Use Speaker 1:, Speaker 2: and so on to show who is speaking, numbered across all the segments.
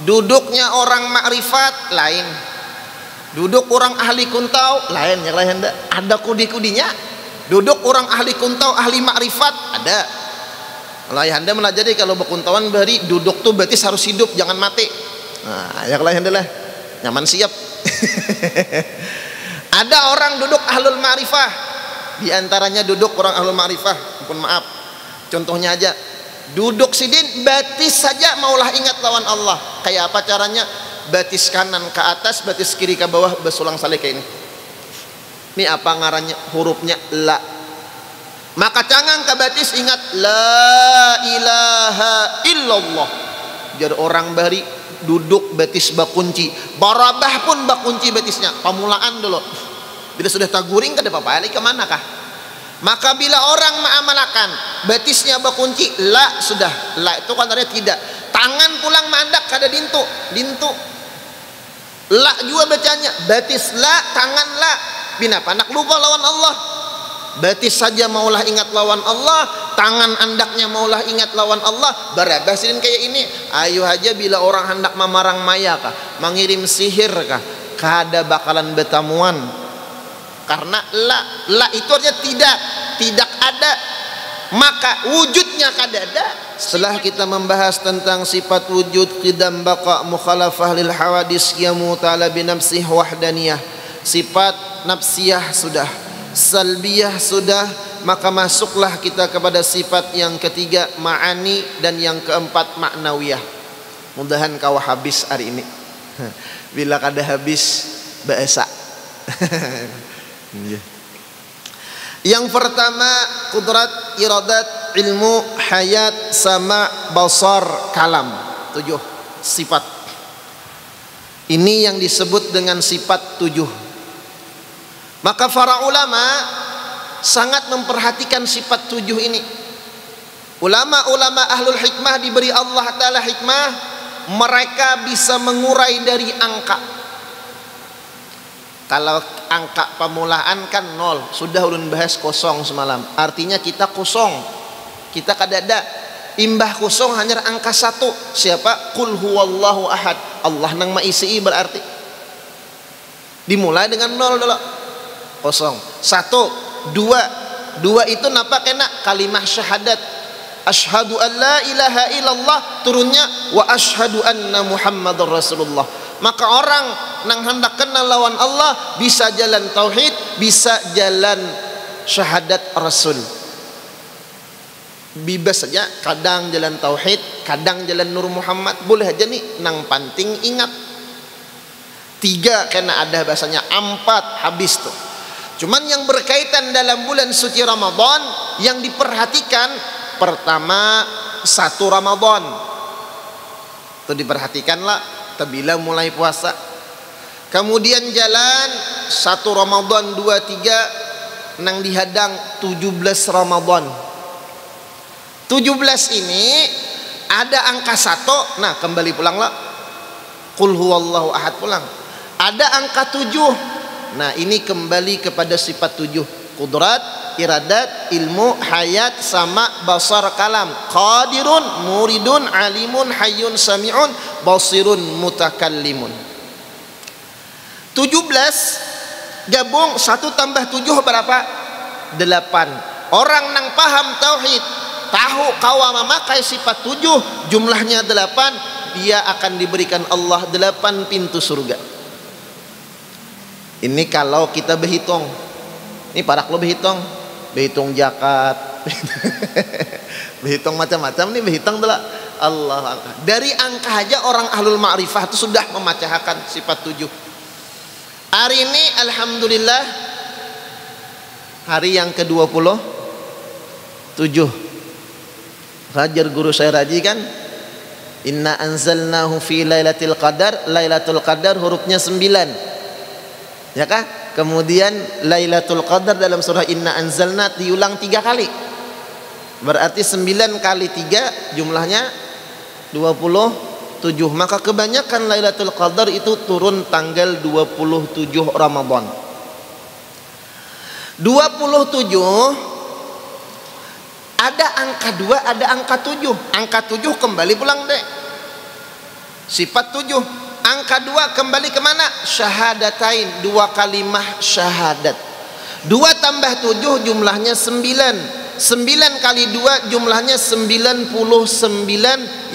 Speaker 1: Duduknya orang makrifat lain, duduk orang ahli kuntau lain. Yang lain ada kudi-kudinya. Duduk orang ahli kuntau ahli makrifat ada. Kalau ayahanda melajari kalau berkuntauan beri duduk tuh berarti harus hidup, jangan mati. Nah, yang lain adalah nyaman siap. Ada orang duduk ahlul ma'rifah, di antaranya duduk orang ahlul ma'rifah. Mohon maaf, contohnya aja duduk sidin, batis saja maulah ingat lawan Allah. Kayak apa caranya? Batis kanan ke atas, batis kiri ke bawah, bersulang salih kayak ini. Ini apa ngarannya? Hurufnya la. Maka cangang ke batis ingat la ilaha illallah. Jadi orang bari duduk batis bakunci, barabah pun bakunci batisnya, pamulaan dulu. Bila sudah taguring kada apa-apa, ali ke mana kah? Maka bila orang mengamalkan batisnya bakunci, la sudah. La itu kan artinya tidak. Tangan pulang mandak kada dintu. La juga bacanya, batis la, tangan la. Bina panak lupa lawan Allah. Batis saja maulah ingat lawan Allah, tangan andaknya maulah ingat lawan Allah. Barabasin kayak ini. Ayo aja bila orang hendak memarang maya kah, mengirim sihir kah, kada bakalan betamuan. Karena la itu artinya tidak ada, maka wujudnya kada ada. Setelah kita membahas tentang sifat wujud, qidam, baqa, mukhalafah lil hawadis, qiyamu ta'ala binafsih wahdaniyah. Sifat nafsiyah sudah, salbiyah sudah, maka masuklah kita kepada sifat yang ketiga, ma'ani, dan yang keempat maknawiyah. Mudahan kau habis hari ini. Bila kada habis bahasa. Yang pertama, kudrat, iradat, ilmu, hayat, sama, basar, kalam. 7 sifat. Ini yang disebut dengan sifat 7. Maka para ulama sangat memperhatikan sifat 7 ini. Ulama-ulama ahlul hikmah diberi Allah Ta'ala hikmah, mereka bisa mengurai dari angka. Kalau angka pemulaan kan 0, sudah ulun bahas kosong semalam. Artinya kita kosong, kita kada ada. Imbah kosong hanya angka 1. Siapa? Qul huwallahu ahad. Allah nang maisi berarti. Dimulai dengan 0 dulu. Kosong. 1, 2. 2 itu napa kena kalimah syahadat. Asyhadu an la ilaha illallah, turunnya wa asyhadu anna Muhammadar Rasulullah. Maka orang nang hendak kenal lawan Allah bisa jalan tauhid, bisa jalan syahadat Rasul. Bebas saja, kadang jalan tauhid, kadang jalan Nur Muhammad, boleh aja nih. Nang penting ingat 3 kena ada bahasanya, 4 habis tuh. Cuman yang berkaitan dalam bulan suci Ramadan yang diperhatikan, pertama 1 Ramadan itu diperhatikanlah bila mulai puasa. Kemudian jalan 1 Ramadan 2, 3 nang dihadang 17 Ramadan. 17 ini ada angka 1. Nah, kembali pulanglah. Qul huwallahu ahad pulang. Ada angka 7. Nah, ini kembali kepada sifat 7. Qudrat, iradat, ilmu, hayat, sama, basar, kalam. Qadirun, muridun, alimun, hayyun, sami'un, basirun, mutakallimun. 17 gabung 1 tambah 7 berapa? 8. Orang nang paham tauhid, tahu kawa memakai sifat 7, jumlahnya 8, dia akan diberikan Allah 8 pintu surga. Ini kalau kita berhitung. Ini parak lo berhitung zakat, berhitung macam-macam nih, berhitung dulu. Allah, dari angka aja orang ahlul ma'rifah itu sudah memecahkan sifat 7. Hari ini alhamdulillah hari yang ke-27. Rajar guru saya Raji kan, inna anzalnahu fi lailatul qadar. Lailatul qadar hurufnya 9, ya kah? Kemudian Lailatul Qadar dalam surah Inna Anzalna diulang 3 kali. Berarti 9 kali 3 jumlahnya 27. Maka kebanyakan Lailatul Qadar itu turun tanggal 27 Ramadan. 27 ada angka 2, ada angka 7. Angka 7 kembali pulang deh. Sifat 7. Angka 2 kembali kemana? Syahadatain, 2 kalimah syahadat. 2 tambah 7 jumlahnya 9. 9 kali 2 jumlahnya 99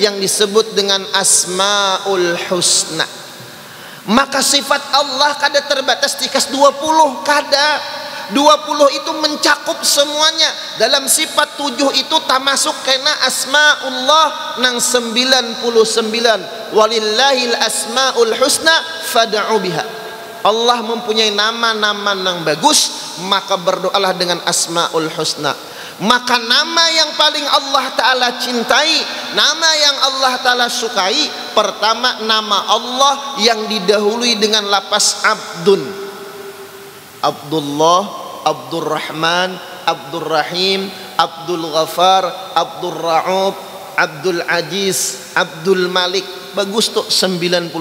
Speaker 1: yang disebut dengan Asmaul Husna. Maka sifat Allah kada terbatas tikas 20, kada. 20 itu mencakup semuanya. Dalam sifat 7 itu termasuk kena asmaullah nang 99. Walillahil asmaul husna fad'u biha. Allah mempunyai nama-nama yang bagus, maka berdoalah dengan asmaul husna. Maka nama yang paling Allah Ta'ala cintai, nama yang Allah Ta'ala sukai, pertama nama Allah yang didahului dengan lapas abdun. Abdullah, Abdurrahman, Abdurrahim, Abdul Ghafar, Abdul Ra'ub, Abdul Aziz, Abdul Malik. Bagus tuh 99.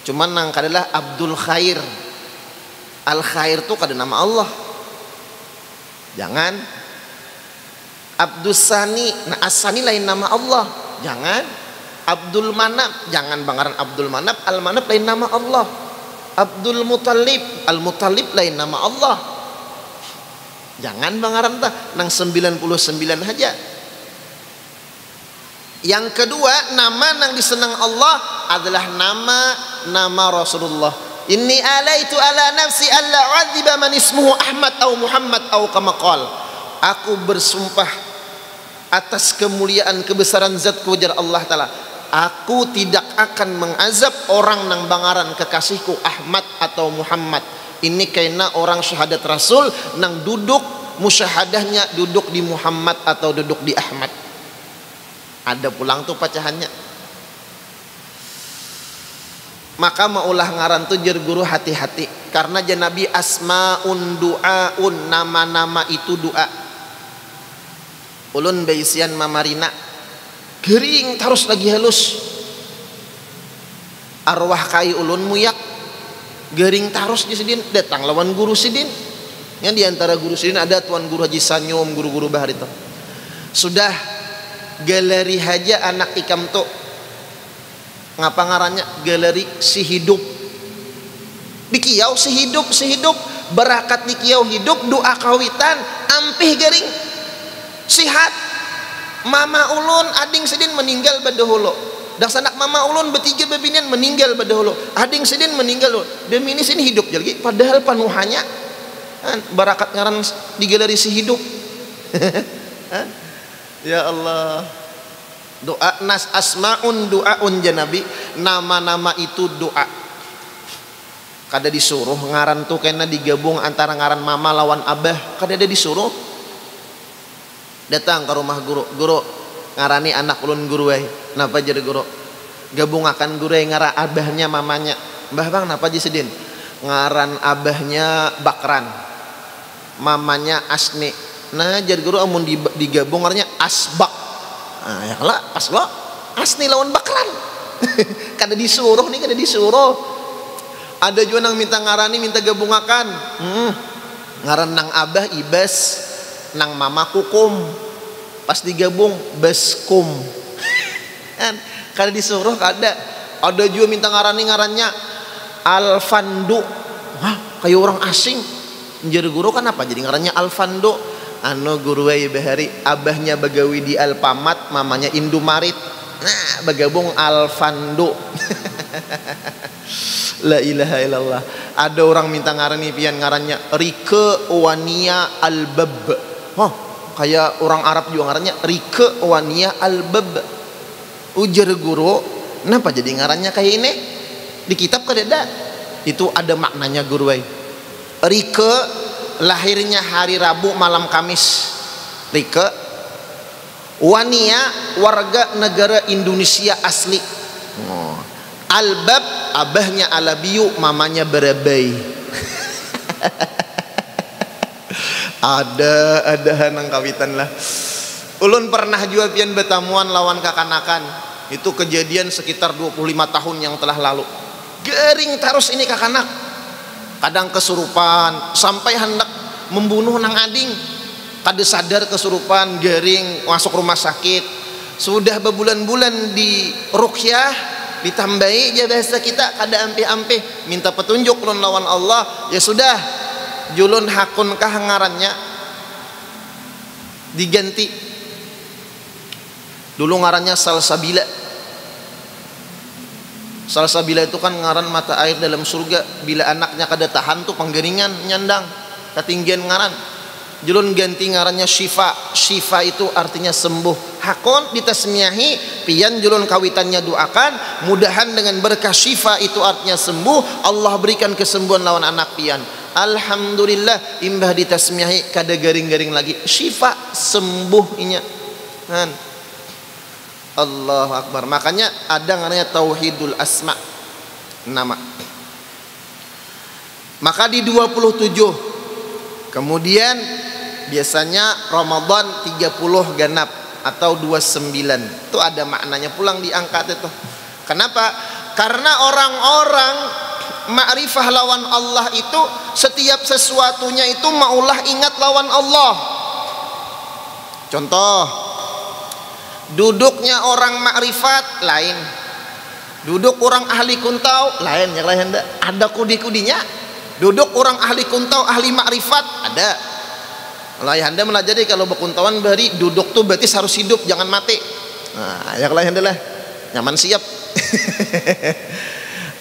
Speaker 1: Cuman nang kadalah Abdul Khair. Al Khair tuh kada nama Allah. Jangan. Abdul Sani, nah As-Sani lain nama Allah. Jangan. Abdul Manap, jangan bangaran Abdul Manap, Al Manap lain nama Allah. Abdul Muttalib, Al Muttalib lain nama Allah. Jangan bangaran tah nang 99 aja. Yang kedua, nama nang disenang Allah adalah nama Rasulullah. Inni alaitu ala nafsi alla u'adziba man ismuhu Ahmad atau Muhammad atau kama qala. Aku bersumpah atas kemuliaan kebesaran zatku jar Allah Ta'ala, aku tidak akan mengazab orang nang bangaran kekasihku Ahmad atau Muhammad. Ini karena orang syahadat Rasul nang duduk musyahadahnya duduk di Muhammad atau duduk di Ahmad. Ada pulang tuh pacahannya. Maka maulah ngaran tuh jer guru hati-hati, karena jan Nabi asmaun du'aun, nama-nama itu doa. Ulun baisian mamarina gering terus lagi halus. Arwah kai ulun muyak gering terus di sidin, datang lawan guru sidin. Yang diantara guru sidin ada tuan guru Haji Sanyum, guru-guru bahar itu. Sudah galeri haja anak ikam tuh ngapa ngarannya galeri si hidup di kiau, si hidup berakat di kiau hidup, doa kawitan ampih garing sihat. Mama ulun ading sidin meninggal badahulu, dak sanak mama ulun bertiga bebinian meninggal badahulu, ading sidin meninggal loh. Demi ini sini hidup jadi padahal panuhannya barakat ngaran di galeri si hidup. Ya Allah, doa nas asmaun doaun janabi, nama-nama itu doa. Kada disuruh ngaran tuh kena digabung antara ngaran mama lawan abah, kada ada disuruh. Datang ke rumah guru ngarani anak ulun guru wae. Napa jadi guru? Gabungakan guru ngara abahnya mamanya. Mbah bang napa jadi sedin? Ngaran abahnya Bakran, mamanya Asni. Nah jadi guru amun digabung ngarannya Asbak. Nah, ya lah pas lo Asni lawan Bakran. Kada disuruh nih, kada disuruh. Ada juga nang minta ngarani, minta gabungakan. Ngaran nang abah Ibas, nang mama Kukum. Pas digabung Baskum. Kan kada disuruh kada. Ada juga minta ngarani ngarannya Alfandu. Hah, kayak orang asing. Jadi guru kan apa jadi ngarannya Alfandu? Anu guru wae bahari abahnya bagawi di Alpamat, mamanya Indomaret. Nah, bergabung Alfando. La ilaha illallah. Ada orang minta ngarani pian ngarannya Rike Wania Albab. Oh, kayak orang Arab juga ngarannya Rike Wania Albab. Ujar guru, kenapa jadi ngarannya kayak ini? Di kitab kada ada. Itu ada maknanya guru wae. Rike lahirnya hari Rabu malam Kamis. Rike Wania warga negara Indonesia asli. Albab abahnya Alabiu, mamanya Barabai. ada hanang kawitan lah. Ulun pernah juga pian betamuan lawan kakanakan. Itu kejadian sekitar 25 tahun yang telah lalu. Gering terus ini kakanak. Kadang kesurupan sampai hendak membunuh nang ading. Kada sadar kesurupan, gering masuk rumah sakit. sudah berbulan-bulan di ruqyah, ditambahi aja bahasa kita kada ampih-ampih, minta petunjuk ulun lawan Allah, ya sudah julun hakun kah ngarannya diganti. Dulu ngarannya salsabila. Salsabila itu kan ngaran mata air dalam surga. Bila anaknya kada tahan tuh penggeringan nyandang ketinggian ngaran. Julun ganti ngarannya syifa. Syifa itu artinya sembuh. Hakon ditasmiahi, pian julun kawitannya doakan, mudahan dengan berkah syifa itu artinya sembuh, Allah berikan kesembuhan lawan anak pian. Alhamdulillah, imbah ditasmiahi kada garing-garing lagi. Syifa sembuh inya. Kan? Allahu Akbar. Makanya ada namanya tauhidul asma, nama. Maka di 27. Kemudian biasanya Ramadan 30 genap atau 29. Itu ada maknanya pulang diangkat itu. Kenapa? Karena orang-orang ma'rifah lawan Allah itu setiap sesuatunya itu maulah ingat lawan Allah. Contoh, duduknya orang makrifat lain, duduk orang ahli kuntau lain, yang lain ada kudi-kudinya. Duduk orang ahli kuntau ahli makrifat ada. Lah Anda melajari kalau berkuntauan beri duduk tuh berarti harus hidup, jangan mati. Nah, yang lain adalah nyaman siap.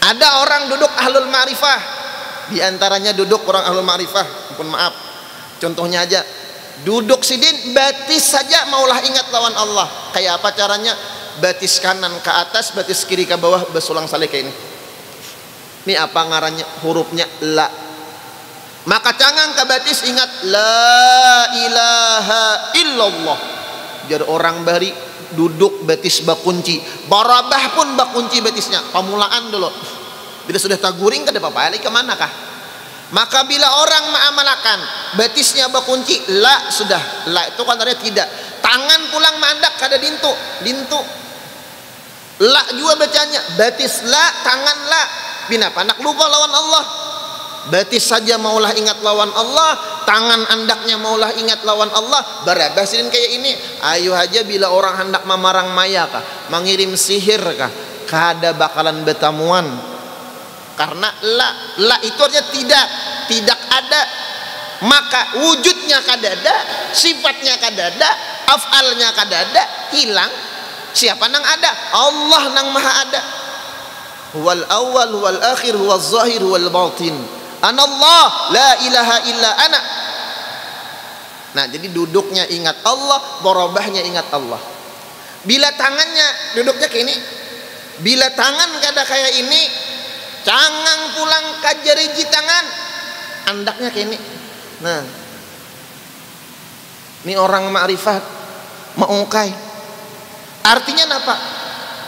Speaker 1: Ada orang duduk ahlul ma'rifah, di antaranya duduk orang ahlul ma'rifah. Mohon maaf, contohnya aja. Duduk sidin batis saja maulah ingat lawan Allah. Kayak apa caranya? Batis kanan ke atas, batis kiri ke bawah, besulang saleh kayak ini. Ini apa ngarannya? Hurufnya la. Maka cangang ke batis ingat la ilaha illallah. Jadi orang bari duduk batis bakunci, barabah pun bakunci batisnya. Pamulaan dulu. Bila sudah taguring kada apa-apa, lagi kemana kah? Maka bila orang mengamalkan batisnya berkunci, la sudah. La itu kan artinya tidak. Tangan pulang mandak kada dintu. La juga bacanya. Batis la, tangan la. Bina panak lupa lawan Allah. Batis saja maulah ingat lawan Allah, tangan andaknya maulah ingat lawan Allah. Barabasin kayak ini. Ayo aja bila orang hendak memarang maya kah, mengirim sihir kah, kada bakalan betamuan. Karena la itu artinya tidak ada. Maka wujudnya kada ada, sifatnya kada ada, afalnya kada ada, hilang. Siapa nang ada? Allah nang maha ada. Huwal awal, huwal akhir, huwal zahir, huwal batin. Anallah, la ilaha illa ana. Nah, jadi duduknya ingat Allah, borobahnya ingat Allah. Bila tangannya duduknya kayak ini, bila tangan kada kayak ini, cangang pulang kajariji tangan, andaknya kayak ini. Nah, ini orang ma'rifat, maungkai. Artinya apa?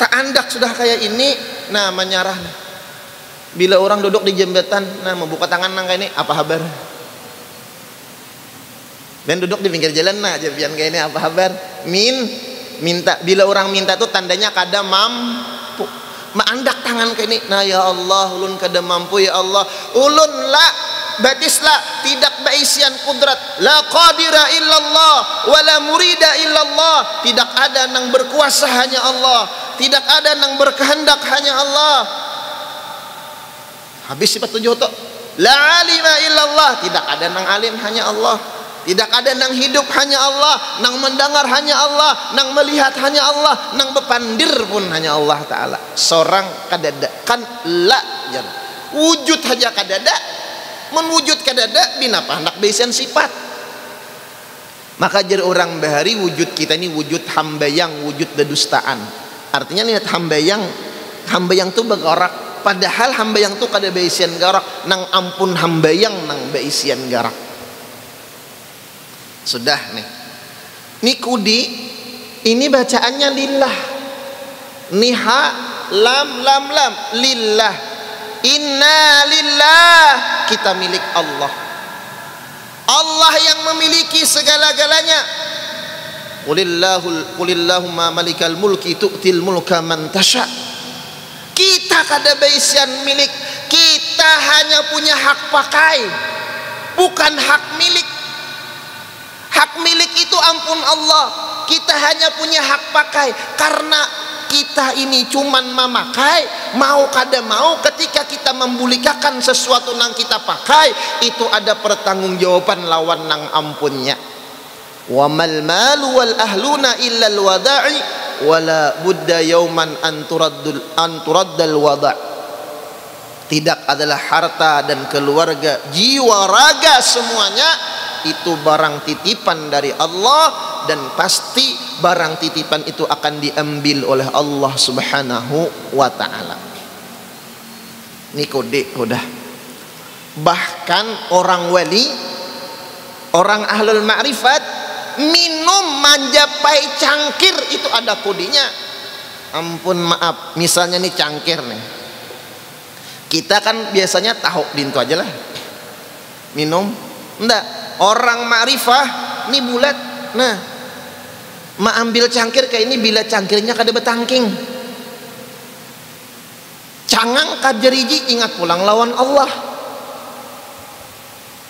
Speaker 1: Tak andak sudah kayak ini, nah menyarah. Bila orang duduk di jembatan, nah membuka tangan nang kayak ini, apa kabar? Dan duduk di pinggir jalan, nah jabian kayak ini, apa kabar? Minta. Bila orang minta tuh tandanya kada mampu. Maandak tangan kayak ini, nah ya Allah, ulun kada mampu ya Allah. Ulun la batislah tidak baisian kudrat, la qadira illallah wala murida illallah. Tidak ada nang berkuasa hanya Allah, tidak ada nang berkehendak hanya Allah. Habis sifat 7 tu. La alima illallah, tidak ada nang alim hanya Allah, tidak ada nang hidup hanya Allah, nang mendengar hanya Allah, nang melihat hanya Allah, nang bepandir pun hanya Allah taala. Seorang kadada kan la jan. Wujud saja kadada, menwujud kadada binapa hendak baisian sifat. Maka jar orang bahari wujud kita ini wujud hambayang, wujud dedustaan. Artinya lihat hambayang tu begorak. Padahal hambayang tu kada baisian garak, nang ampun hambayang nang baisian garak. Sudah nih. Nikudi ini bacaannya lillah. Niha lam lillah. Inna lillah, kita milik Allah. Allah yang memiliki segala-galanya. Qulillahumma malikal mulki tu'til mulka man tasha. Kita kada baisian milik, kita hanya punya hak pakai, bukan hak milik. Hak milik itu ampun Allah. kita hanya punya hak pakai karena kita ini cuman memakai, mau kada mau ketika kita membulikakan sesuatu nang kita pakai itu ada pertanggungjawaban lawan nang ampunnya. Wa mal malu wal ahluna illa al wada'i wala budda yauman an turaddal wada'. Tidak adalah harta dan keluarga, jiwa raga semuanya itu barang titipan dari Allah, dan pasti barang titipan itu akan diambil oleh Allah Subhanahu wa ta'ala. Ini kode udah. Bahkan orang wali, orang ahlul ma'rifat minum manjapai cangkir itu ada kodenya. Ampun maaf, misalnya nih cangkir nih, kita kan biasanya tahu dintu aja lah minum. Enggak, orang ma'rifah ini bulat. Nah, ma ambil cangkir kayak ini bila cangkirnya kada betangking, cangang kajeriji, ingat pulang lawan Allah.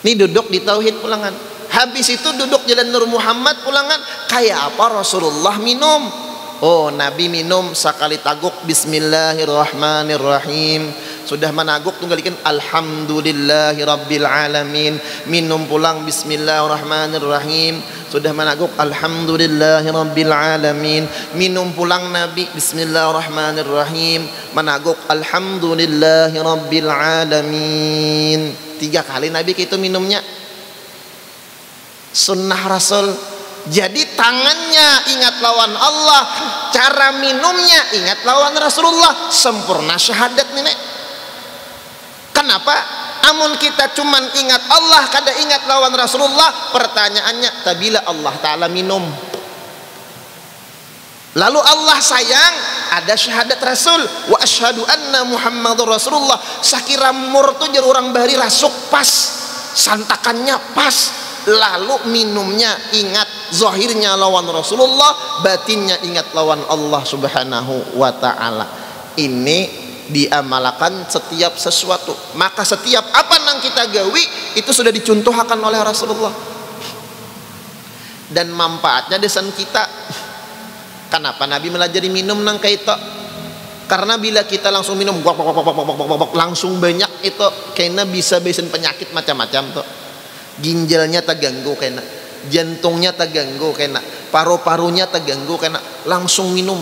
Speaker 1: Ini duduk di tauhid pulangan, habis itu duduk jalan Nur Muhammad pulangan. Kayak apa Rasulullah minum? Oh, Nabi minum sekali taguk Bismillahirrahmanirrahim, sudah menaguk tunggalikan Alhamdulillahi Rabbil Alamin, minum pulang Bismillahirrahmanirrahim, sudah menaguk Alhamdulillahi Rabbil Alamin, minum pulang Nabi Bismillahirrahmanirrahim, menaguk Alhamdulillahi Rabbil Alamin. 3 kali Nabi itu minumnya, sunnah Rasul. Jadi tangannya ingat lawan Allah, cara minumnya ingat lawan Rasulullah, sempurna syahadat nih nek. Kenapa? Amun kita cuman ingat Allah kada ingat lawan Rasulullah, pertanyaannya tabila Allah Ta'ala minum. Lalu Allah sayang, ada syahadat Rasul, wa asyhadu anna Muhammadur Rasulullah. Sakira murtu jer orang bahari rasuk pas, santakannya pas, lalu minumnya ingat zahirnya lawan Rasulullah, batinnya ingat lawan Allah Subhanahu wa ta'ala. Ini diamalkan setiap sesuatu, maka setiap apa nang kita gawi itu sudah dicontohkan oleh Rasulullah, dan manfaatnya desan kita. Kenapa Nabi melajari minum nang kaito? Karena bila kita langsung minum langsung banyak itu kena bisa besin penyakit macam-macam tuh. Ginjalnya terganggu kena, jantungnya terganggu kena, paru-parunya terganggu kena, langsung minum.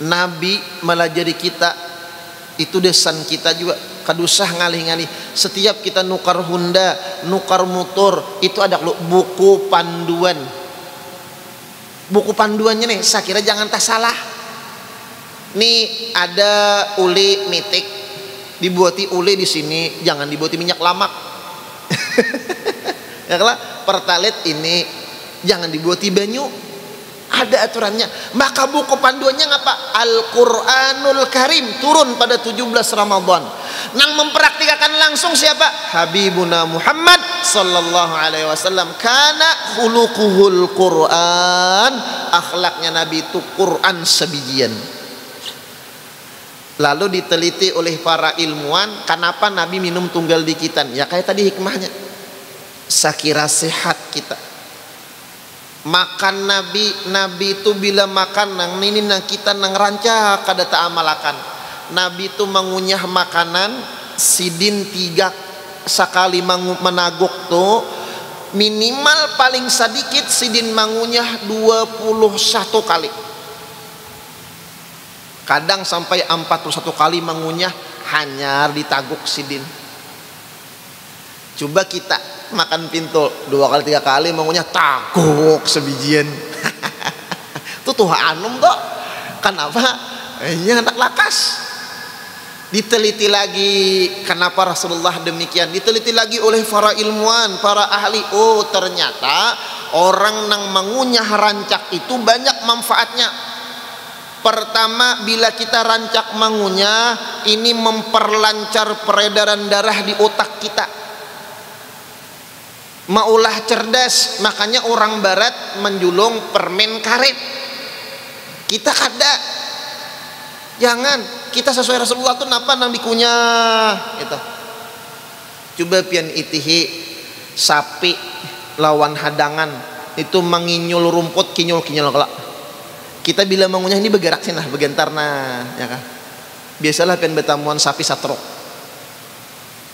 Speaker 1: Nabi melajari kita itu desan kita juga kadusah ngalih-ngalih. Setiap kita nukar Honda, nukar motor itu ada buku panduan. Buku panduannya nih, saya kira jangan tak salah. Nih ada uli mitik, dibuati uli di sini, jangan dibuati minyak lamak. Ya kalau pertalit ini jangan dibuati banyu, ada aturannya. Maka buku panduannya ngapa? Al-Quranul Karim turun pada 17 Ramadan. Nang mempraktikkan langsung siapa? Habibuna Muhammad sallallahu alaihi wasallam. Kana khuluquhul Quran, akhlaknya Nabi itu Quran sebijian. Lalu diteliti oleh para ilmuwan, kenapa Nabi minum tunggal dikitan? Ya kayak tadi hikmahnya, sakira sehat kita. Makan Nabi itu bila makan nang ini nang kita nang rancak kada tak amalakan. Nabi itu mengunyah makanan sidin 3 sekali menaguk tuh, minimal paling sedikit sidin mengunyah 21 kali. Kadang sampai 41 kali mengunyah hanya ditaguk sidin. Coba kita makan pintul 2 kali 3 kali mengunyah taguk sebijian. Itu tuh anum kok. Kenapa? Ya anak lakas. Diteliti lagi kenapa Rasulullah demikian. Diteliti lagi oleh para ilmuwan, para ahli. Oh ternyata orang nang mengunyah rancak itu banyak manfaatnya. Pertama, bila kita rancak mengunyah, ini memperlancar peredaran darah di otak kita. Maulah cerdas, makanya orang barat menjulung permen karet. Kita kada. Jangan, kita sesuai Rasulullah tuh napa nang dikunyah gitu. Coba pian itihi sapi lawan hadangan, itu menginyul rumput kinyul-kinyul kelak. Kita bila mengunyah ini bergerak sih nah begentar nah ya kan. Biasalah pen betamuan sapi satrok.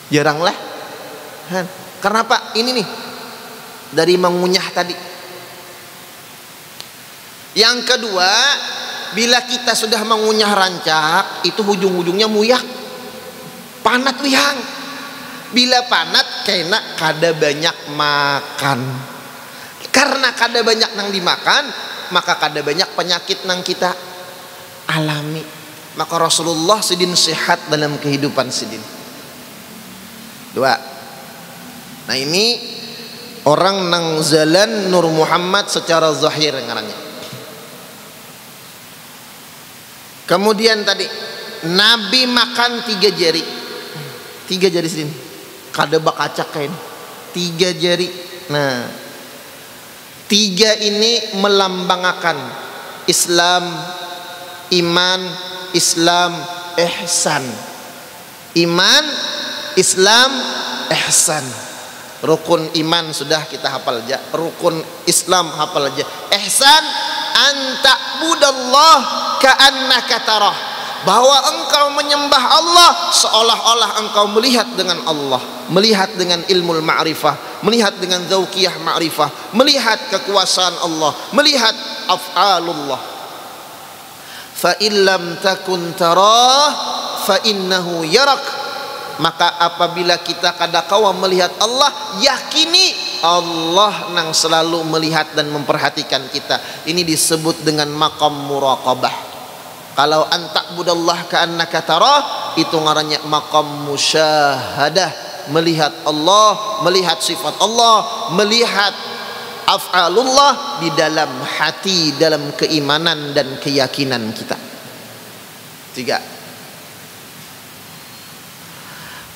Speaker 1: Jarang lah. Karena apa? Ini nih dari mengunyah tadi. Yang kedua, bila kita sudah mengunyah rancak, itu ujung-ujungnya muyak, panat wihang. Bila panat, kena kada banyak makan. Karena kada banyak nang dimakan, maka kada banyak penyakit nang kita alami. Maka Rasulullah sidin sehat dalam kehidupan sidin. Dua. Nah ini orang nang zalan Nur Muhammad secara zahir ngarannya. Kemudian tadi Nabi makan 3 jari. 3 jari sini. Kada bakacak kayak ini. 3 jari. Nah, 3 ini melambangkan Islam, iman, Islam, ihsan. Iman, Islam, ihsan. Rukun iman sudah kita hafal aja. Rukun Islam hafal aja. Ihsan anta'budallah ka'annaka tarah, bahwa engkau menyembah Allah seolah-olah engkau melihat dengan Allah, melihat dengan ilmu ma'rifah, melihat dengan zauqiyah ma'rifah, melihat kekuasaan Allah, melihat af'alullah. Fa illam takun tarah fa innahu yarak, maka apabila kita kadakawa melihat Allah, yakini Allah nang selalu melihat dan memperhatikan kita. Ini disebut dengan maqam muraqabah. Kalau anta'budallah ka'annaka tarah, itu ngarannya maqam musyahadah, melihat Allah, melihat sifat Allah, melihat af'alullah di dalam hati, dalam keimanan dan keyakinan kita. 3.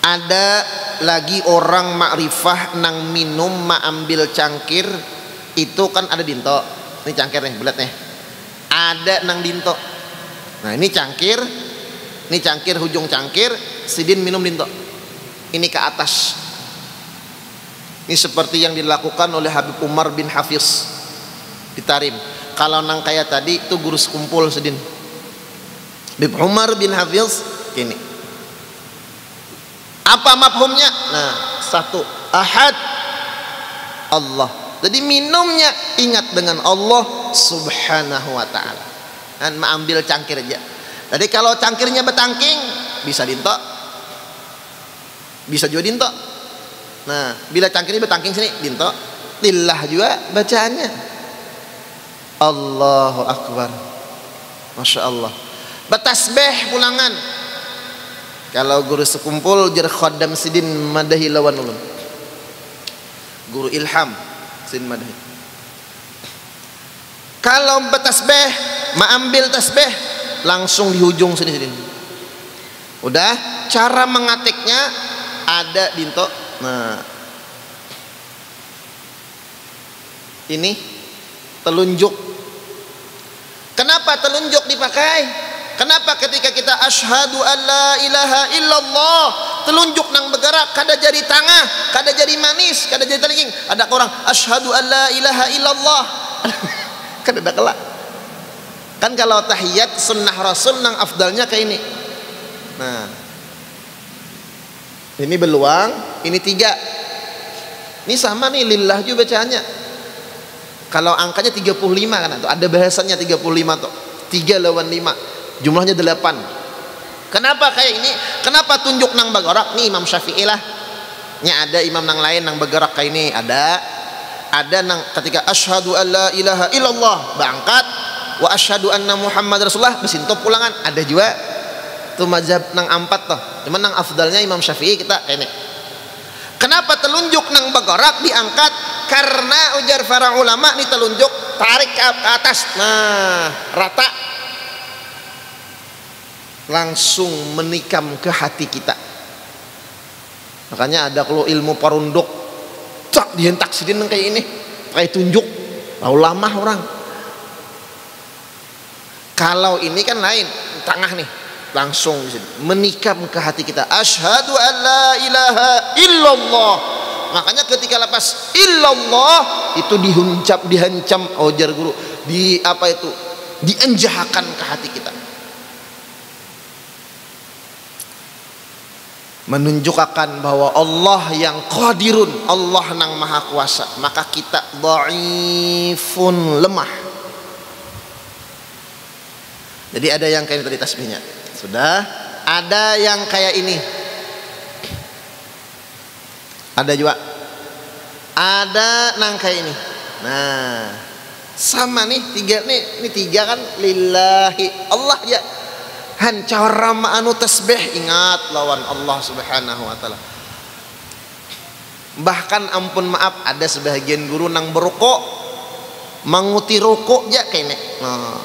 Speaker 1: Ada lagi orang makrifah nang minum ma ambil cangkir, itu kan ada dinto. Ini cangkir nih bulat nih. Ada nang dinto. Nah ini cangkir hujung cangkir, sidin minum dinto. Ini ke atas. Ini seperti yang dilakukan oleh Habib Umar bin Hafiz di Tarim. Kalau nang kayak tadi itu guru sekumpul sidin. Habib Umar bin Hafiz gini. Apa mafhumnya? Nah, 1, ahad, Allah. Jadi minumnya ingat dengan Allah subhanahu wa ta'ala. Dan mengambil cangkir aja. Jadi kalau cangkirnya betangking, bisa dinto, bisa juga dinto. Nah, bila cangkirnya betangking sini, dinto. Lillah juga bacaannya. Allahu Akbar. Masya Allah. Betasbih pulangan. Kalau guru sekumpul jar khaddam sidin madahi lawan ulun. Guru ilham sidin madahi. Kalau betasbih, mengambil tasbih langsung di ujung sini sidin. Udah, cara mengatiknya ada dinto. Nah. Ini telunjuk. Kenapa telunjuk dipakai? Kenapa ketika kita asyhadu alla ilaha illallah, telunjuk nang bergerak, kada jari tangah, kada jari manis, kada jari telingking. Ada orang asyhadu alla ilaha illallah. Kada ada kelak. Kan kalau tahiyat sunnah Rasul nang afdalnya kayak ini. Nah. Ini beluang, ini 3. Ini sama nih lillah juga bacaannya. Kalau angkanya 35 kan tuh, ada bahasanya 35 tuh. 3 lawan 5. Jumlahnya 8. Kenapa kayak ini? Kenapa tunjuk nang bergerak? Nih Imam Syafi'i lah. Nya ada imam nang lain nang bergerak kayak ini. Ada nang ketika asyhadu alla ilaha illallah berangkat, wa asyhadu anna Muhammad Rasulullah besintop pulangan. Ada juga tuh mazhab nang 4 tuh. Cuman nang afdalnya Imam Syafi'i kita kayak ini. Kenapa telunjuk nang bergerak diangkat? Karena ujar para ulama nih telunjuk tarik ke atas. Nah, rata langsung menikam ke hati kita. Makanya ada kalau ilmu parunduk cak dihentak sidin kayak ini, kayak tunjuk lalu lama orang. Kalau ini kan lain, tengah nih langsung menikam ke hati kita. Asyhadu an la ilaha illallah Makanya ketika lepas illallah itu dihancam ujar guru, dienjahkan ke hati kita, menunjukkan bahwa Allah yang qadirun, Allah nang maha kuasa, maka kita dhaifun, lemah. Jadi ada yang kayak tadi tasbihnya sudah, ada yang kayak ini, ada juga ada nang kayak ini. Nah sama nih tiga nih, ini tiga kan lillahi Allah ya. Cara anu tasbih, ingat lawan Allah subhanahu wa ta'ala. Bahkan ampun maaf, ada sebagian guru nang berukuk menguti rukuk ya kayak ini. Nah,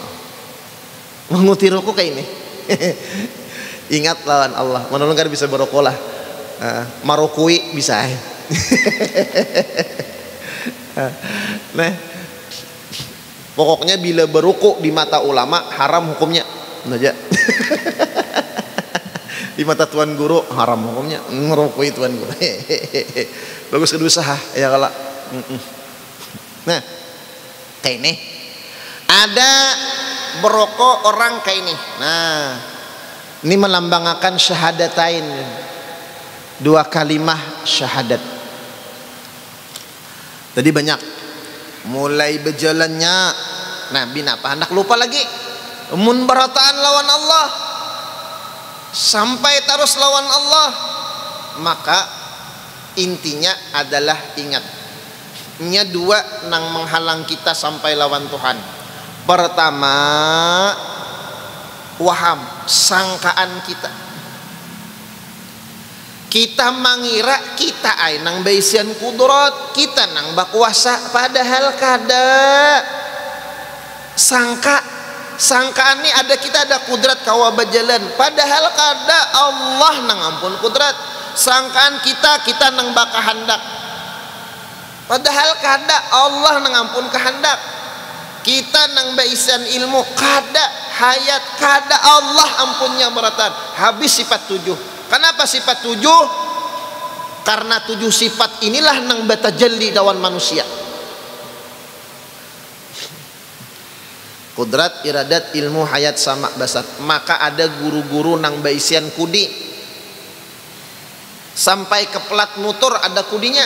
Speaker 1: menguti rukuk kayak ini. Ingat lawan Allah, menurut kan bisa berukuk lah. Marukui bisa. Nah, pokoknya bila berukuk di mata ulama haram hukumnya. Aja. Di mata tuan guru haram hukumnya ngerukui tuan guru. Bagus kedua sah ya kalau. Nah kayak ini ada berokok orang kayak ini. Nah ini melambangkan syahadatain, dua kalimah syahadat. Tadi banyak mulai berjalannya Nabi napa hendak lupa lagi mun barataan lawan Allah sampai terus lawan Allah, maka intinya adalah ingat nya dua nang menghalang kita sampai lawan Tuhan. Pertama waham, sangkaan kita mengira kita ay nang baisian kudrat, kita nang bakuasa, padahal kada. Sangkaan ini ada kita ada kudrat kawa berjalan, padahal kada Allah nang ampun kudrat. Sangkaan kita nang baka hendak, padahal kada Allah nang ampun kehendak. Kita nang baisan ilmu kada hayat, kada Allah ampunnya beratan. Habis sifat 7. Kenapa sifat 7? Karena 7 sifat inilah nang batajalli dawan manusia. Kudrat, iradat, ilmu, hayat, sama, basar. Maka ada guru-guru nang baisian kudi, sampai ke pelat motor ada kudinya.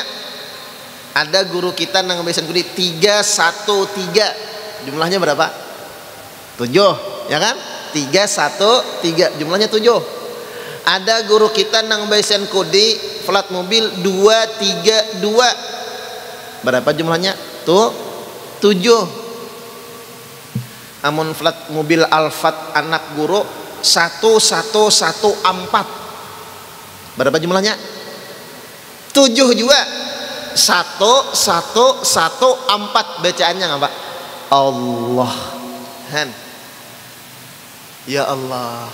Speaker 1: Ada guru kita nang baisian kudi 313. Jumlahnya berapa? 7 ya kan? 313 jumlahnya 7. Ada guru kita nang baisian kudi plat mobil 232. Berapa jumlahnya? Tuh 7. Amun flat mobil Alphard anak guru 1114. Berapa jumlahnya? 7 juga. 1114 bacaannya nggak Pak? Allah. Ya Allah.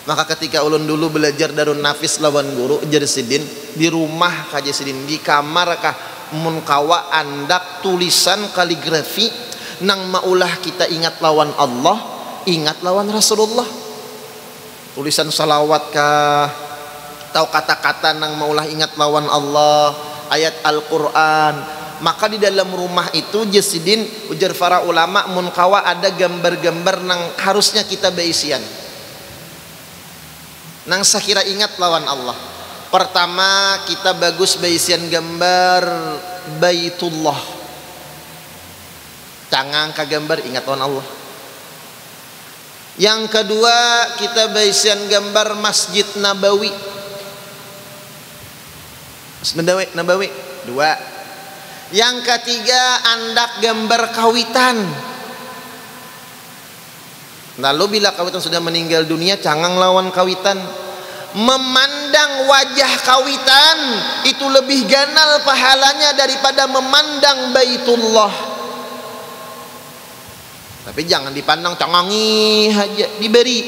Speaker 1: Maka ketika ulun dulu belajar Darun Nafis lawan guru Jersidin, di rumah ka Jersidin, di kamar kah mun kawa andak tulisan kaligrafi nang maulah kita ingat lawan Allah, ingat lawan Rasulullah. Tulisan salawat kah, atau kata-kata nang maulah ingat lawan Allah, ayat Al-Quran. Maka di dalam rumah itu Jersidin ujar para ulama mun kawa ada gambar-gambar nang harusnya kita baisian, nang sakira ingat lawan Allah. Pertama kita bagus baisian gambar Baitullah, cangang ka gambar ingat lawan Allah. Yang kedua kita baisian gambar Masjid Nabawi. Nabawi 2. Yang ketiga andak gambar kawitan. Lalu bila kawitan sudah meninggal dunia, cangang lawan kawitan. Memandang wajah kawitan itu lebih ganal pahalanya daripada memandang Baitullah. Tapi jangan dipandang cangangi aja, diberi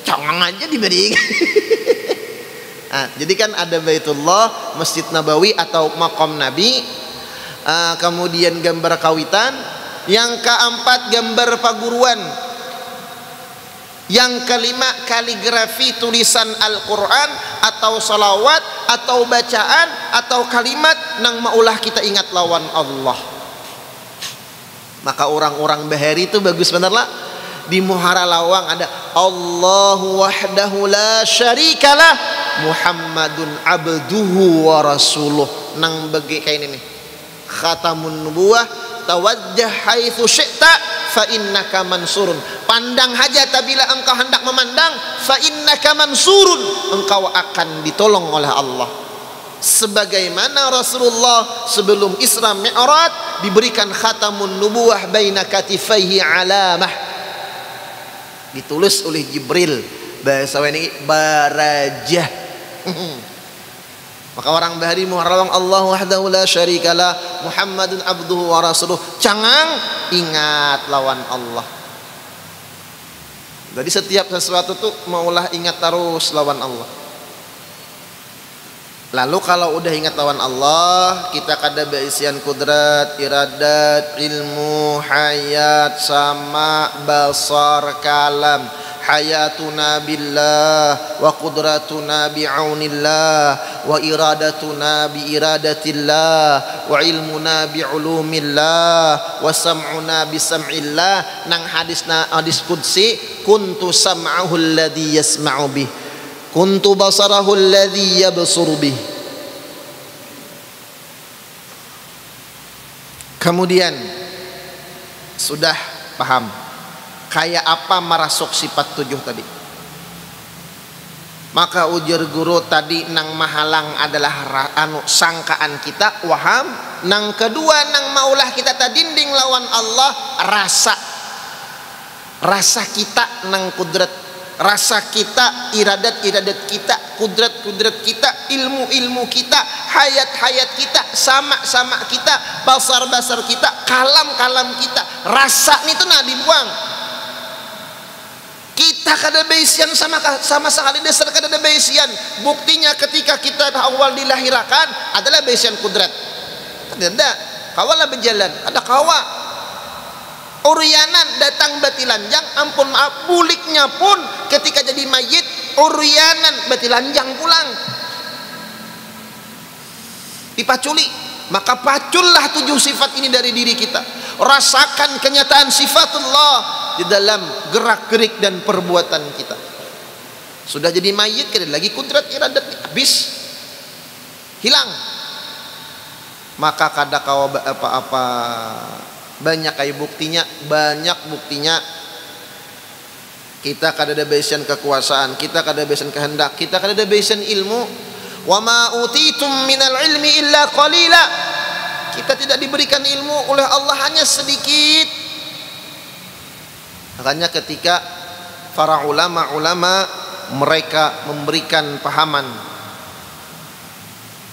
Speaker 1: cangang aja diberi. Nah, jadi kan ada Baitullah, Masjid Nabawi atau Maqam Nabi, kemudian gambar kawitan. Yang keempat gambar paguruan. Yang kelima kaligrafi tulisan Al-Quran atau salawat atau bacaan atau kalimat nang maulah kita ingat lawan Allah. Maka orang-orang bahari itu bagus bener lah. Di Muhara Lawang ada Allahu wahdahu la syarikalah Muhammadun abduhu wa rasuluh. Nang bagi kayak ini nih, khatamun nubuwah, tawajjah haitsu syi'ta fa innaka mansurun. Pandang haja tabila engkau hendak memandang, fa innaka mansurun, engkau akan ditolong oleh Allah. Sebagaimana Rasulullah sebelum Isra Mi'raj diberikan khatamun nubuwah baina katifaihi alamah, ditulis oleh Jibril, bahasa ini barajah. Maka orang bahari muharram Allah wahdahu la syarikalah Muhammadun abduhu wa rasuluh, cangang ingat lawan Allah. Jadi setiap sesuatu tuh maulah ingat terus lawan Allah. Lalu kalau udah ingat lawan Allah, kita kada beisian kudrat, iradat, ilmu, hayat, sama, basar, kalam. Hayatuna billah wa qudratuna bi'aunillah wa iradatuna bi iradatillah wa ilmuna bi ulumillah wa sam'una bi sam'illah. Nang hadis qudsi, kuntu sam'ahu alladhi yasma'u bih, kuntu basarahu alladhi yabsuru bih. Kemudian sudah paham kayak apa merasuk sifat 7 tadi. Maka ujar guru tadi nang mahalang adalah sangkaan kita waham. Nang kedua nang maulah kita tadinding lawan Allah rasa kita nang kudrat, rasa kita, iradat kita, kudrat kita, ilmu kita, hayat kita, sama kita, basar kita, kalam kita. Rasa itu nah dibuang. Kita kada beisian sama sekali, dasar kada beisian. Buktinya ketika kita awal dilahirkan adalah beisian kudrat. Tidak, kawalah berjalan, ada kawa. Uryanan datang batilanjang, ampun maaf, buliknya pun ketika jadi mayit uryanan batilanjang pulang. Dipaculi, maka pacullah 7 sifat ini dari diri kita. Rasakan kenyataan sifatullah di dalam gerak-gerik dan perbuatan kita. Sudah jadi mayit, kada lagi kudrat iradat, habis, hilang. Maka kada kawa apa-apa. Banyak buktinya kita kada ada beisian kekuasaan, kita kada ada beisian kehendak, kita kada ada beisian ilmu. Wa ma utitum minal ilmi illa qalila. Kita tidak diberikan ilmu oleh Allah hanya sedikit. Makanya ketika para ulama mereka memberikan pahaman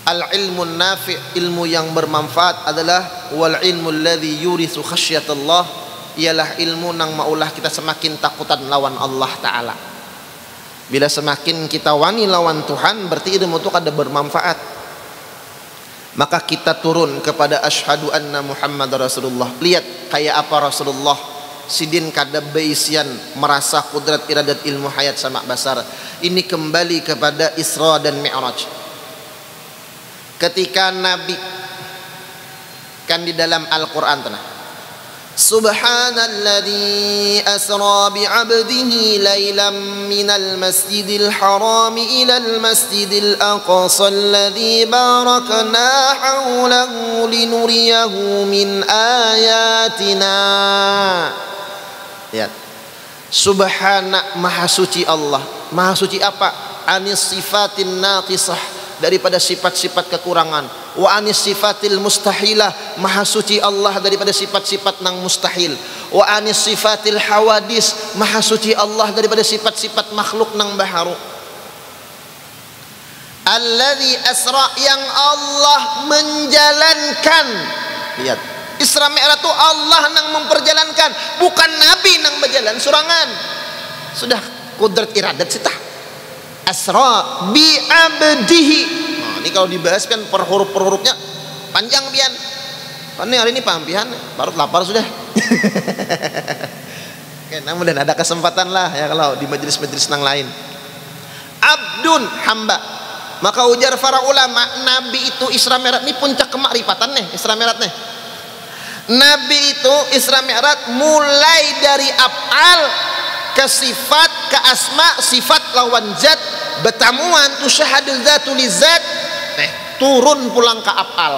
Speaker 1: al-ilmun nafi', ilmu yang bermanfaat adalah wal ilmu alladhi yurithu khasyatullah, ialah ilmu nang maulah kita semakin takutan lawan Allah Ta'ala. Bila semakin kita wani lawan Tuhan, berarti ilmu itu kada bermanfaat. Maka kita turun kepada asyhadu anna Muhammad Rasulullah. Lihat kayak apa Rasulullah sidin kada beisian merasa kudrat iradat ilmu hayat sama basar. Ini kembali kepada Isra dan Mi'raj. Ketika Nabi kan di dalam Al-Quran tanah, Subhanalladzi asra bi'abdihi laylan minal masjidil harami ilal masjidil aqsa alladzi barakna hawlahu linuriyahu min ayatina. Lihat, Subhana, maha suci Allah. Maha suci apa? Anis sifatin naqisah, daripada sifat-sifat kekurangan. Wa anis sifatil mustahilah, maha suci Allah daripada sifat-sifat nang mustahil. Wa anis sifatil hawadis, maha suci Allah daripada sifat-sifat makhluk nang baharu. Alladzi asra, yang Allah menjalankan. Lihat, Isra Mi'raj itu Allah nang memperjalankan, bukan Nabi nang berjalan surangan. Sudah kudrat iradat sitah. Asra bi abdihi. Nah, ini kalau dibahas kan per hurufnya panjang pian. Ini hari ini paham pian, baru lapar sudah. Oke, namun dan ada kesempatan lah ya kalau di majelis-majelis nang lain. Abdun, hamba. Maka ujar para ulama, Nabi itu Isra Mi'raj ini puncak kemakrifatan nih, Isra Mi'raj nih. Nabi itu Isra Mi'raj mulai dari af'al ke sifat, ke asma, sifat lawan zat, betamuan tusyahadul zatu li zat, turun pulang ke af'al.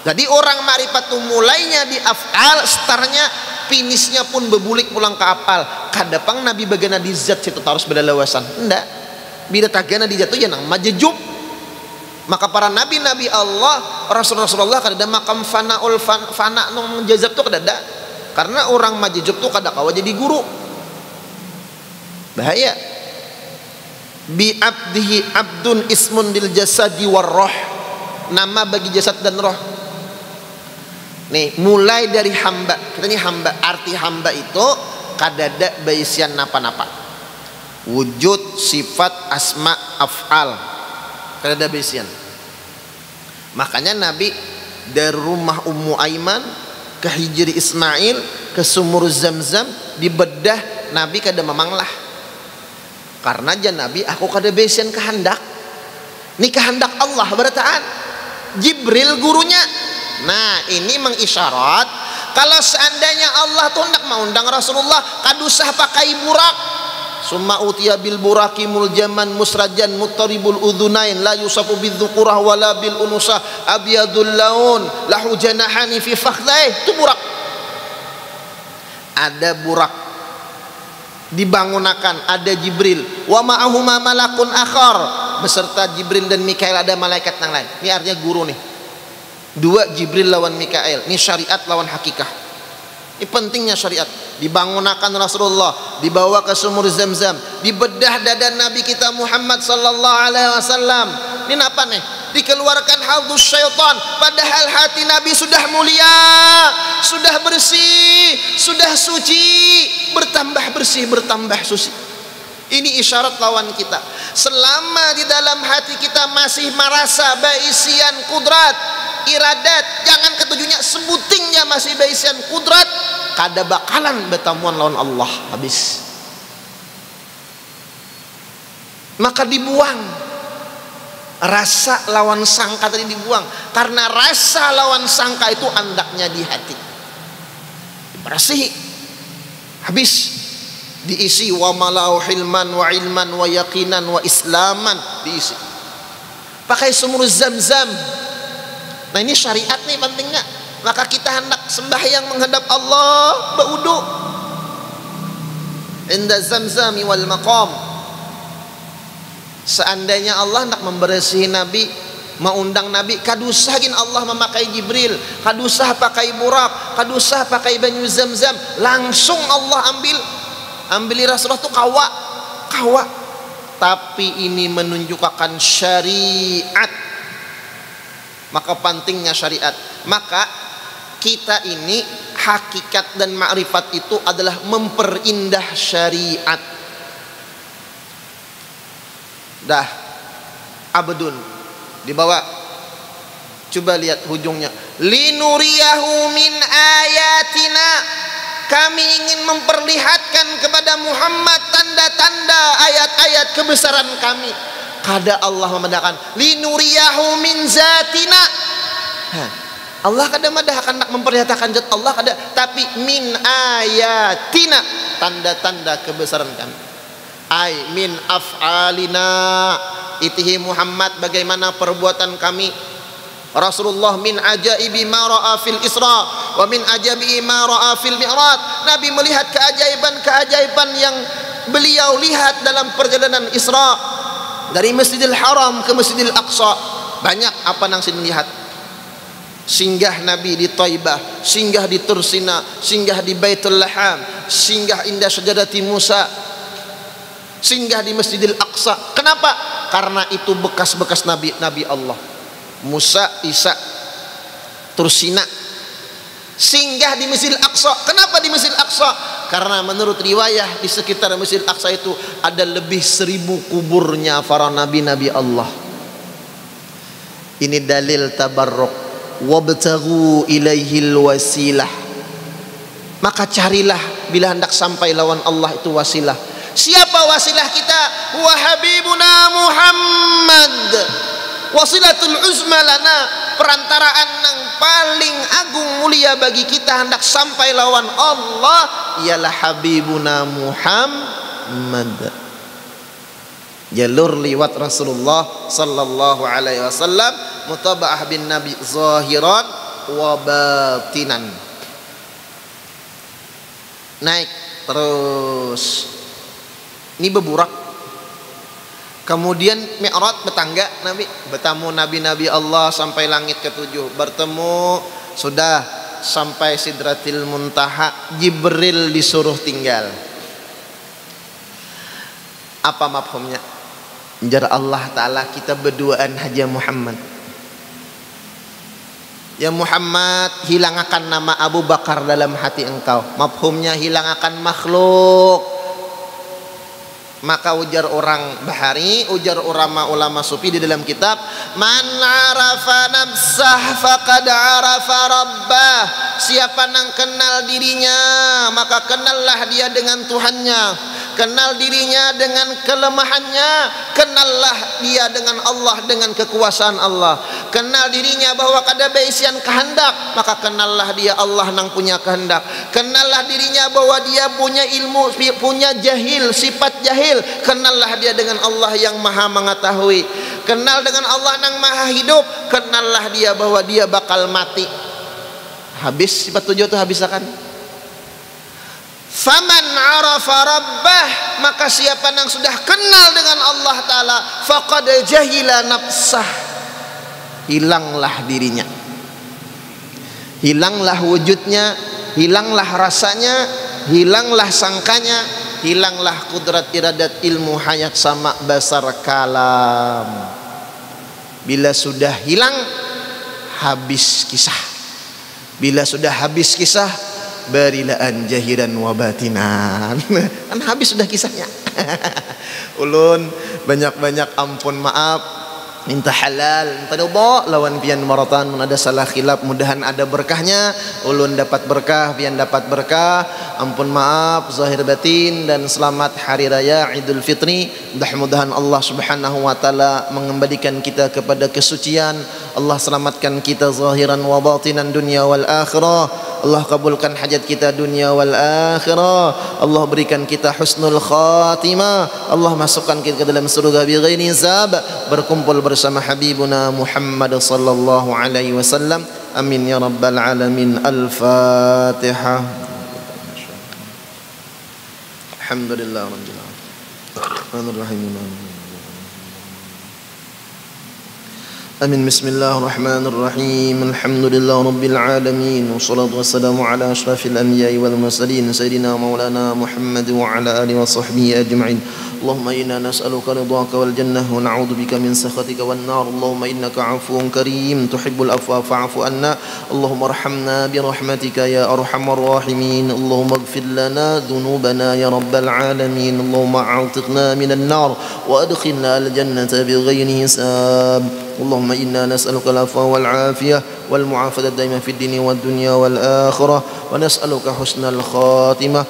Speaker 1: Jadi orang makrifat itu mulainya di af'al, startnya, finishnya pun bebulik pulang ke af'al. Kadapang Nabi bagana di zat situ harus beda lawasan. Enggak. Bila tagana di zat itu ya nang majejub. Maka para nabi-nabi Allah, Rasulullah kada ada makam fana nong jazab tuh kada ada. Karena orang majejub tuh kada kawa jadi guru. Bahaya. Bi abdihi abdun ismun lil jasadi war roh. Nama bagi jasad dan roh. Nih, mulai dari hamba. Kita ini hamba, arti hamba itu kada ada baisian napa-napa. Wujud, sifat, asma, af'al. Kada ada baisian. Makanya Nabi dari rumah Ummu Aiman ke Hijri Ismail ke sumur Zamzam dibedah, Nabi kada memanglah. Karena jan Nabi aku kada baisian kehendak. Ini kehendak Allah berataan. Jibril gurunya. Nah, ini mengisyarat kalau seandainya Allah tuh hendak mengundang Rasulullah kadusah pakai burak. Summa utiya bil buraki muljaman musrajan mutaribul udhunain la yusafu bidzukurah wala bil unusah abyadul laun lahu janahani fi fakhdai. Itu burak. Ada burak dibangunakan, ada Jibril wa ma'ahuma malakun akhar, beserta Jibril dan Mikail ada malaikat yang lain. Ini artinya guru nih. Dua, Jibril lawan Mikail. Ini syariat lawan hakikah. Ini pentingnya syariat. Dibangunakan Rasulullah, dibawa ke sumur Zamzam, dibedah dada Nabi kita Muhammad sallallahu alaihi wasallam. Ini apa nih? Dikeluarkan haldus syaitan, padahal hati Nabi sudah mulia, sudah bersih, sudah suci, bertambah bersih, bertambah suci. Ini isyarat lawan kita. Selama di dalam hati kita masih merasa baisian kudrat, iradat, jangan ketujuhnya sebutingnya masih baisian kudrat, kada bakalan bertamuan lawan Allah habis. Maka dibuang. Rasa lawan sangka tadi dibuang. Karena rasa lawan sangka itu andaknya di hati. Dibersihi. Habis. Diisi wa malau hilman wa ilman wa yaqinan wa islaman, diisi. Pakai sumur Zamzam. Nah, ini syariat nih pentingnya. Maka kita hendak sembahyang menghadap Allah, baudu inda Zamzami wal maqam. Seandainya Allah hendak membersihi Nabi, mengundang Nabi, kadusahkin Allah memakai Jibril, kadusah pakai burak, kadusah pakai banyu Zamzam, langsung Allah ambil Rasulullah tuh kawa. Tapi ini menunjukkan syariat. Maka pentingnya syariat. Maka kita ini hakikat dan ma'rifat itu adalah memperindah syariat. Dah, abdun dibawa. Coba lihat hujungnya. Linuriyahu min ayatina. Kami ingin memperlihatkan kepada Muhammad tanda-tanda ayat-ayat kebesaran kami. Kada Allah memandangkan linuriyahu min zatina. Allah kada madahkan nak memperlihatkan zat Allah kada, tapi min ayatina, tanda-tanda kebesaran kami. Ai min af'alina, itihi Muhammad bagaimana perbuatan kami. Rasulullah min ajaibi ma ra'a fil Isra wa min ajabi ma ra'a fil Mi'raj. Nabi melihat keajaiban-keajaiban yang beliau lihat dalam perjalanan Isra dari Masjidil Haram ke Masjidil Aqsa. Banyak apa yang saya lihat. Singgah Nabi di Taibah, singgah di Tursina, singgah di Baitul Laham, singgah indah Sajadati Musa, singgah di Masjidil Aqsa. Kenapa? Karena itu bekas-bekas Nabi Allah. Musa, Isa, Tursina, singgah di Masjidil Aqsa. Kenapa di Masjidil Aqsa? Karena menurut riwayah di sekitar Masjidil Aqsa itu ada lebih 1000 kuburnya para nabi-nabi Allah. Ini dalil tabarruk. Wabtaghu ilaihil wasilah. Maka carilah bila hendak sampai lawan Allah itu wasilah. Siapa wasilah kita? Wa habibuna Muhammad. Wasilatul uzma lana, perantaraan yang paling agung mulia bagi kita hendak sampai lawan Allah ialah habibuna Muhammad. Jalur liwat Rasulullah sallallahu alaihi wasallam, mutaba'ah bin Nabi zahiran wa batinan. Naik terus. Ini beburak. Kemudian Mi'raj bertangga Nabi, bertemu nabi-nabi Allah sampai langit ketujuh, bertemu sudah sampai Sidratil Muntaha, Jibril disuruh tinggal. Apa mafhumnya? Jar Allah Ta'ala, kita berduaan haja Muhammad. Ya Muhammad, hilangkan nama Abu Bakar dalam hati engkau. Mafhumnya hilangkan makhluk. Maka ujar orang Bahari, ujar ulama sufi di dalam kitab, man arafa nafsah faqad arafa rabbah. Siapa yang kenal dirinya, maka kenallah dia dengan Tuhannya. Kenal dirinya dengan kelemahannya, kenallah dia dengan Allah, dengan kekuasaan Allah. Kenal dirinya bahwa kada beisian kehendak, maka kenallah dia Allah nang punya kehendak. Kenallah dirinya bahwa dia punya ilmu, punya jahil, sifat jahil, kenallah dia dengan Allah yang maha mengetahui. Kenal dengan Allah nang maha hidup, kenallah dia bahwa dia bakal mati. Habis sifat tujuh itu habis akan. Faman arafa rabbah, maka siapa yang sudah kenal dengan Allah Ta'ala, faqad jahila nafsah, hilanglah dirinya, hilanglah wujudnya, hilanglah rasanya, hilanglah sangkanya, hilanglah kudrat iradat ilmu hayat sama basar kalam. Bila sudah hilang, habis kisah. Bila sudah habis kisah, barilaan jahiran wa batinan. Kan habis sudah kisahnya. Ulun banyak-banyak ampun maaf, minta halal, minta doa lawan pian maratan, mun ada salah khilaf, mudahan ada berkahnya, ulun dapat berkah, pian dapat berkah. Ampun maaf zahir batin, dan selamat hari raya Idul Fitri. Mudah-mudahan Allah Subhanahu wa taala mengembalikan kita kepada kesucian. Allah selamatkan kita zahiran wa batinan, dunia wal akhirah. Allah kabulkan hajat kita dunia wal akhirah. Allah berikan kita husnul khatimah. Allah masukkan kita ke dalam surga bi ghairi hisab, berkumpul bersama habibuna Muhammad sallallahu alaihi wasallam. Amin ya rabbal alamin. Al-Fatihah. Alhamdulillah rabbil alamin. Amin. Bismillahirrahmanirrahim. Alhamdulillah rabbil alamin. Wassalatu wassalamu ala asyrafil anbiya'i wal mursalin sayyidina maulana Muhammad wa ala alihi wa sahbihi ajma'in. Allahumma inna nas'aluka ridhaka wal jannah wa na'udzu bika min sakhatika wan nar. Allahumma innaka 'afuwun karim tuhibbul afwa fa'fu anna. Allahumma arhamna bi rahmatika ya arhamar rahimin. Allahumma ighfir lana dhunubana ya rabbal alamin. Allahumma a'tiqna minan nar wa adkhilna al jannata bighayri hisab. اللهم إنا نسألك العفو والعافية والمعافاة دائما في الدين والدنيا والآخرة ونسألك حسن الخاتمة